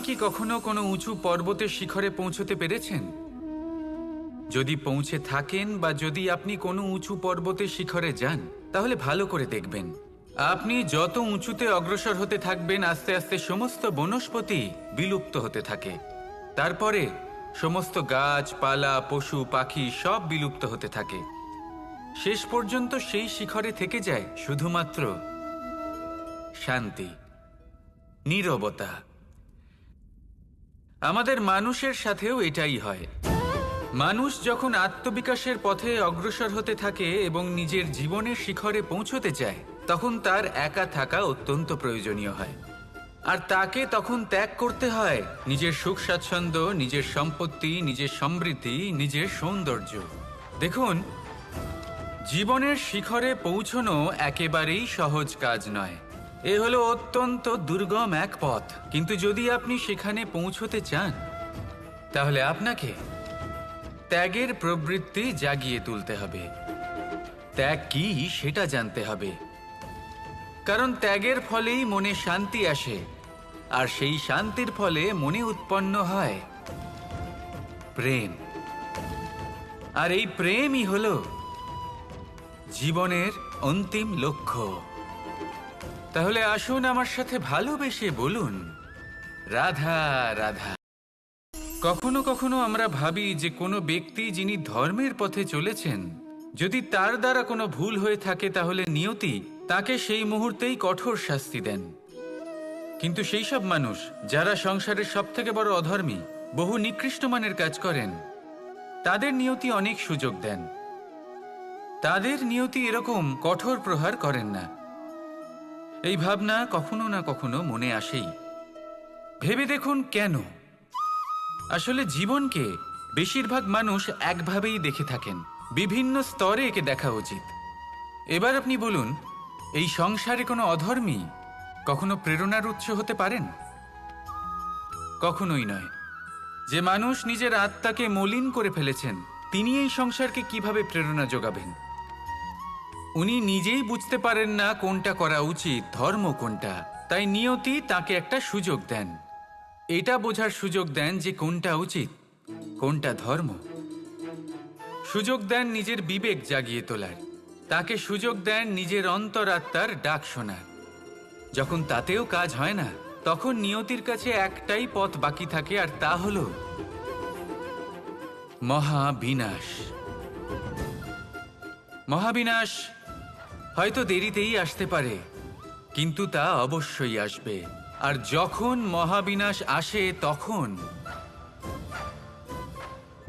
কি কখনো কোনো উঁচু পর্বতের শিখরে পৌঁছতে পেরেছেন? যদি পৌঁছে থাকেন বা যদি আপনি কোনো উঁচু পর্বতের শিখরে যান, তাহলে ভালো করে দেখবেন, আপনি যত উঁচুতে অগ্রসর হতে থাকবেন আস্তে আস্তে সমস্ত বনস্পতি বিলুপ্ত হতে থাকে। তারপরে সমস্ত গাছপালা, পশু পাখি সব বিলুপ্ত হতে থাকে। শেষ পর্যন্ত সেই শিখরে থেকে যায় শুধুমাত্র শান্তি, নীরবতা। আমাদের মানুষের সাথেও এটাই হয়। মানুষ যখন আত্মবিকাশের পথে অগ্রসর হতে থাকে এবং নিজের জীবনের শিখরে পৌঁছতে চায়, তখন তার একা থাকা অত্যন্ত প্রয়োজনীয় হয়। আর তাকে তখন ত্যাগ করতে হয় নিজের সুখ স্বাচ্ছন্দ্য, নিজের সম্পত্তি, নিজের সমৃদ্ধি, নিজের সৌন্দর্য। দেখুন, জীবনের শিখরে পৌঁছনো একেবারেই সহজ কাজ নয়। এ হলো অত্যন্ত দুর্গম এক পথ। কিন্তু যদি আপনি সেখানে পৌঁছতে চান, তাহলে আপনাকে ত্যাগের প্রবৃত্তি জাগিয়ে তুলতে হবে। ত্যাগ কি সেটা জানতে হবে, কারণ ত্যাগের ফলেই মনে শান্তি আসে, আর সেই শান্তির ফলে মনে উৎপন্ন হয় প্রেম। আর এই প্রেমই হলো জীবনের অন্তিম লক্ষ্য। তাহলে আসুন আমার সাথে ভালোবেসে বলুন, রাধা রাধা। কখনো কখনো আমরা ভাবি যে কোনো ব্যক্তি যিনি ধর্মের পথে চলেছেন, যদি তার দ্বারা কোনো ভুল হয়ে থাকে তাহলে নিয়তি তাকে সেই মুহূর্তেই কঠোর শাস্তি দেন। কিন্তু সেই সব মানুষ যারা সংসারের সবথেকে বড় অধর্মী, বহু নিকৃষ্ট মানের কাজ করেন, তাদের নিয়তি অনেক সুযোগ দেন। তাদের নিয়তি এরকম কঠোর প্রহার করেন না। এই ভাবনা কখনো না কখনো মনে আসেই। ভেবে দেখুন কেন? আসলে জীবনকে বেশিরভাগ মানুষ একভাবেই দেখে থাকেন। বিভিন্ন স্তরে একে দেখা উচিত। এবার আপনি বলুন, এই সংসারে কোনো অধর্মী কখনো প্রেরণার উৎস হতে পারেন? কখনোই নয়। যে মানুষ নিজের আত্মাকে মলিন করে ফেলেছেন, তিনি এই সংসারকে কিভাবে প্রেরণা যোগাবেন? উনি নিজেই বুঝতে পারেন না কোনটা করা উচিত, ধর্ম কোনটা। তাই নিয়তি তাকে একটা সুযোগ দেন, এটা বোঝার সুযোগ দেন যে কোনটা উচিত, কোনটা ধর্ম। সুযোগ দেন নিজের বিবেক জাগিয়ে তোলার, তাকে সুযোগ দেন নিজের অন্তরাত্মার ডাক শোনার। যখন তাতেও কাজ হয় না, তখন নিয়তির কাছে একটাই পথ বাকি থাকে, আর তা হলো মহাবিনাশ। মহাবিনাশ হয়তো দেরিতেই আসতে পারে, কিন্তু তা অবশ্যই আসবে। আর যখন মহাবিনাশ আসে, তখন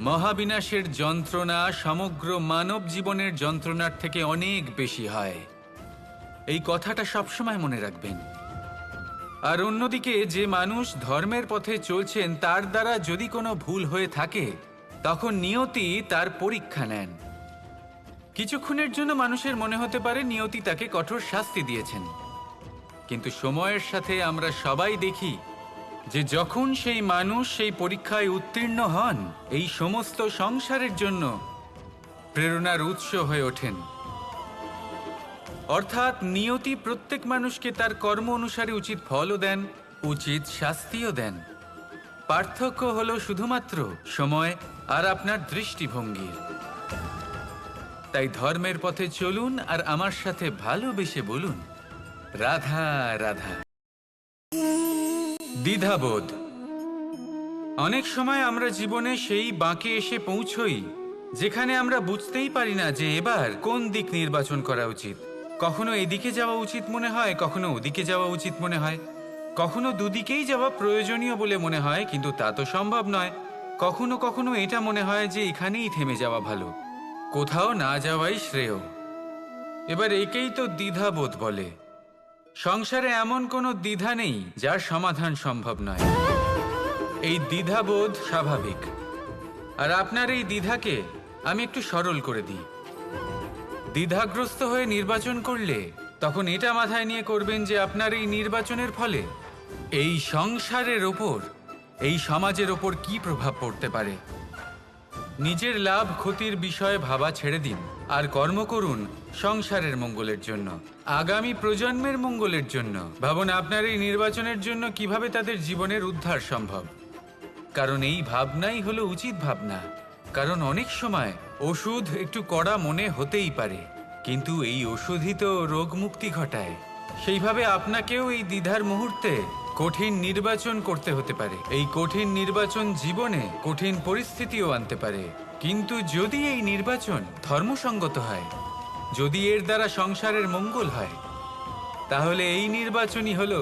মহাবিনাশের যন্ত্রণা সমগ্র মানব জীবনের যন্ত্রণার থেকে অনেক বেশি হয়। এই কথাটা সবসময় মনে রাখবেন। আর অন্যদিকে যে মানুষ ধর্মের পথে চলছেন, তার দ্বারা যদি কোনো ভুল হয়ে থাকে, তখন নিয়তি তার পরীক্ষা নেন। কিছুক্ষণের জন্য মানুষের মনে হতে পারে নিয়তি তাকে কঠোর শাস্তি দিয়েছেন, কিন্তু সময়ের সাথে আমরা সবাই দেখি যে যখন সেই মানুষ সেই পরীক্ষায় উত্তীর্ণ হন, এই সমস্ত সংসারের জন্য প্রেরণার উৎস হয়ে ওঠেন। অর্থাৎ নিয়তি প্রত্যেক মানুষকে তার কর্ম অনুসারে উচিত ফলও দেন, উচিত শাস্তিও দেন। পার্থক্য হলো শুধুমাত্র সময় আর আপনার দৃষ্টিভঙ্গির। তাই ধর্মের পথে চলুন আর আমার সাথে ভালোবেসে বলুন, রাধা রাধা। দ্বিধাবোধ। অনেক সময় আমরা জীবনে সেই বাঁকে এসে পৌঁছই যেখানে আমরা বুঝতেই পারি না যে এবার কোন দিক নির্বাচন করা উচিত। কখনো এদিকে যাওয়া উচিত মনে হয়, কখনো ওদিকে যাওয়া উচিত মনে হয়, কখনো দুদিকেই যাওয়া প্রয়োজনীয় বলে মনে হয়, কিন্তু তা তো সম্ভব নয়। কখনো কখনো এটা মনে হয় যে এখানেই থেমে যাওয়া ভালো, কোথাও না যাওয়াই শ্রেয়। এবার একেই তো দ্বিধাবোধ বলে। সংসারে এমন কোনো দ্বিধা নেই যার সমাধান সম্ভব নয়। এই দ্বিধাবোধ স্বাভাবিক। আর আপনার এই দ্বিধাকে আমি একটু সরল করে দিই। দ্বিধাগ্রস্ত হয়ে নির্বাচন করলে তখন এটা মাথায় নিয়ে করবেন যে আপনার এই নির্বাচনের ফলে এই সংসারের ওপর, এই সমাজের ওপর কি প্রভাব পড়তে পারে। নিজের লাভ ক্ষতির বিষয়ে ভাবা ছেড়ে দিন আর কর্ম করুন সংসারের মঙ্গলের জন্য, আগামী প্রজন্মের মঙ্গলের জন্য। ভাবুন আপনার এই নির্বাচনের জন্য কিভাবে তাদের জীবনের উদ্ধার সম্ভব। কারণ এই ভাবনাই হলো উচিত ভাবনা। কারণ অনেক সময় ওষুধ একটু কড়া মনে হতেই পারে, কিন্তু এই ওষুধই তো রোগ মুক্তি ঘটায়। সেইভাবে আপনাকেও এই দ্বিধার মুহূর্তে কঠিন নির্বাচন করতে হতে পারে। এই কঠিন নির্বাচন জীবনে কঠিন পরিস্থিতিও আনতে পারে, কিন্তু যদি এই নির্বাচন ধর্মসঙ্গত হয়, যদি এর দ্বারা সংসারের মঙ্গল হয়, তাহলে এই নির্বাচনই হলো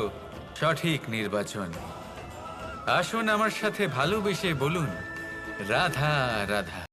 সঠিক নির্বাচন। আসুন আমার সাথে ভালোবেসে বলুন রাধা রাধা।